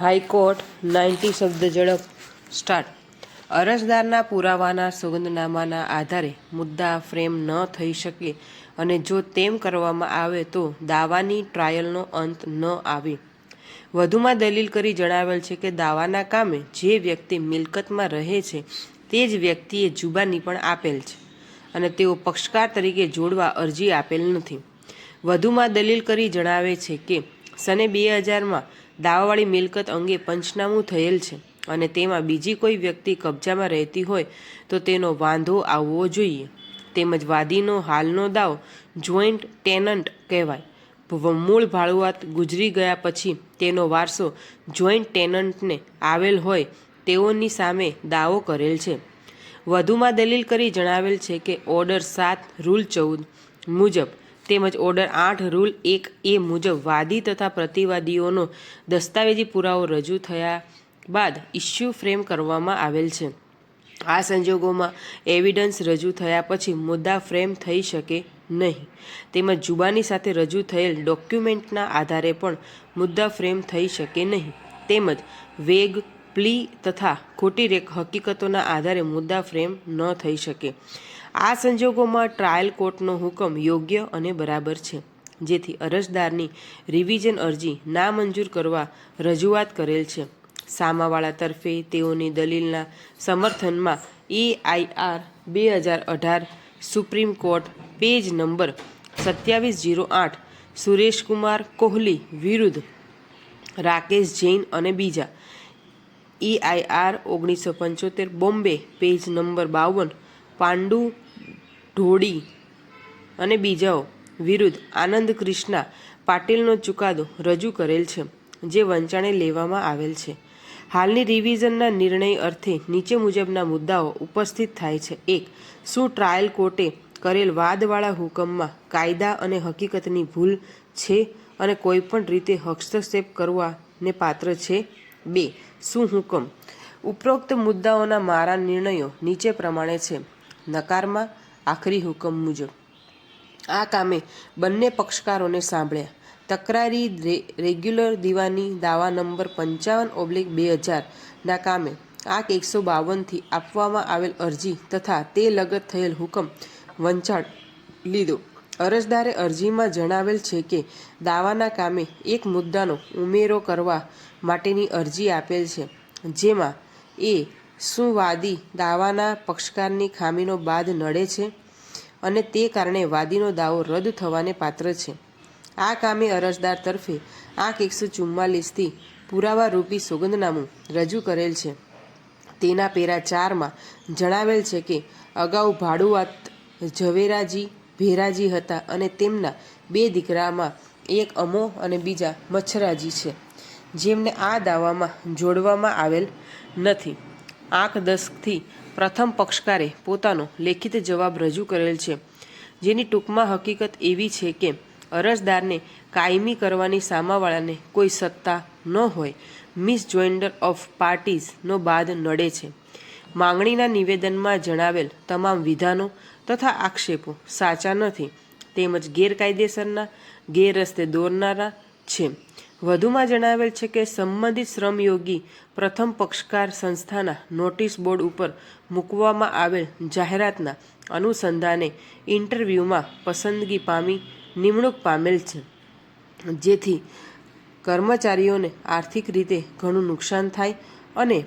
High court 90 શબ્દ ઝડપ start. અરજદારના પુરાવાના સોગંદનામાના આધારે મુદ્દા ફ્રેમ ન થઈ શકે અને જો તેમ કરવામાં આવે તો દાવાની ટ્રાયલનો અંત ન આવે. વધુમાં દલીલ કરી જણાવેલ છે કે દાવાના કામે જે વ્યક્તિ મિલકતમાં રહે છે તે જ વ્યક્તિએ જુબાની પણ આપેલ છે અને તેઓ પક્ષકાર તરીકે જોડવા અરજી આપેલ નથી. વધુમાં દલીલ કરી જણાવે છે કે સને 2000માં દાવાવાળી મિલકત અંગે પંચનામું થયેલ છે અને તેમાં બીજી કોઈ વ્યક્તિ કબજામાં રહેતી હોય તો તેનો વાંધો આવવો જોઈએ. તેમજ વાદીનો હાલનો દાવો જોઈન્ટ ટેનન્ટ કહેવાય. મૂળ ભાડુઆત ગુજરી ગયા પછી તેનો વારસો જોઈન્ટ ટેનન્ટને આવેલ હોય તેઓની સામે દાવો કરેલ છે. વધુમાં દલીલ કરી જણાવેલ છે કે ઓર્ડર 7 રૂલ 14 મુજબ તેમજ ઓર્ડર 8 રૂલ 1A મુજબ વાદી તથા પ્રતિવાદીઓનો દસ્તાવેજી પુરાવો રજૂ થયા બાદ ઇસ્યુ ફ્રેમ કરવામાં આવેલ છે. આ સંજોગોમાં એવિડન્સ રજૂ થયા પછી મુદ્દા ફ્રેમ થઈ શકે નહીં. તેમજ જુબાની સાથે રજૂ થયેલ ડોક્યુમેન્ટના આધારે પણ મુદ્દા ફ્રેમ થઈ શકે નહીં. તેમજ વેગ, પ્લી તથા ખોટી હકીકતોના આધારે મુદ્દા ફ્રેમ ન થઈ શકે. આ સંજોગોમાં ટ્રાયલ કોર્ટનો હુકમ યોગ્ય અને બરાબર છે, જેથી અરજદારની રિવિઝન અરજી નામંજૂર કરવા રજૂઆત કરેલ છે. સામાવાળા તરફે તેઓની દલીલના સમર્થનમાં EIR 2018 supreme court page number 2708 Sureshkumar Kohli વિરુદ્ધ રાકેશ જૈન અને બીજા, EIR 1975 બોમ્બે પેજ નંબર 52 પાંડુ ઢોડી અને બીજાઓ વિરુદ્ધ આનંદ કૃષ્ણા પાટીલનો ચુકાદો રજૂ કરેલ છે, જે વંચાણે લેવામાં આવેલ છે. હાલની રિવિઝનના નિર્ણય અર્થે નીચે મુજબના મુદ્દાઓ ઉપસ્થિત થાય છે. 1. શું ટ્રાયલ કોર્ટે કરેલ વાદવાળા હુકમમાં કાયદા અને હકીકતની ભૂલ છે અને કોઈપણ રીતે હસ્તક્ષેપ કરવાને પાત્ર છે? 2. શું હુકમ ઉપરોક્ત મુદ્દાઓના મારા નિર્ણયો નીચે પ્રમાણે છે. નકારમાં આખરી હુકમ મુજબ આ કામે બંને પક્ષકારોને સાંભળ્યા. તકરારી રેગ્યુલર દીવાની દાવા નંબર 55/2000 ના કામે આક 152થી આપવામાં આવેલ અરજી તથા તે લગત થયેલ હુકમ વંચાળ લીધો. અરજદારે અરજીમાં જણાવેલ છે કે દાવાના કામે એક મુદ્દાનો ઉમેરો કરવા માટેની અરજી આપેલ છે, જેમાં એ શું વાદી દાવાના પક્ષકારની ખામીનો બાદ નડે છે અને તે કારણે વાદીનો દાવો રદ થવાને પાત્ર છે. આ કામે અરજદાર તરફે આંક 144થી પુરાવારૂપી સોગંદનામું રજૂ કરેલ છે. તેના પેરા 4માં જણાવેલ છે કે અગાઉ ભાડુઆત ઝવેરાજી ભેરાજી હતા અને તેમના 2 દીકરામાં એક અમો અને બીજા મચ્છરાજી છે, જેમને આ દાવામાં જોડવામાં આવેલ નથી. આંક 10થી પ્રથમ પક્ષકારે પોતાનો લેખિત જવાબ રજૂ કરેલ છે, જેની ટૂંકમાં હકીકત એવી છે કે અરજદારને કાયમી કરવાની સામાવાળાને કોઈ સત્તા ન હોય. મિસજોઇન્ડર ઓફ પાર્ટીઝનો બાદ નડે છે. માંગણીના નિવેદનમાં જણાવેલ તમામ વિધાનો તથા આક્ષેપો સાચા નથી તેમજ ગેરકાયદેસરના ગેરરસ્તે દોરનારા છે. વધુમાં જણાવેલ છે કે સંબંધિત શ્રમયોગી પ્રથમ પક્ષકાર સંસ્થાના નોટિસ બોર્ડ ઉપર મૂકવામાં આવેલ જાહેરાતના અનુસંધાને ઇન્ટરવ્યૂમાં પસંદગી પામી નિમણૂક પામેલ છે, જેથી કર્મચારીઓને આર્થિક રીતે ઘણું નુકસાન થાય અને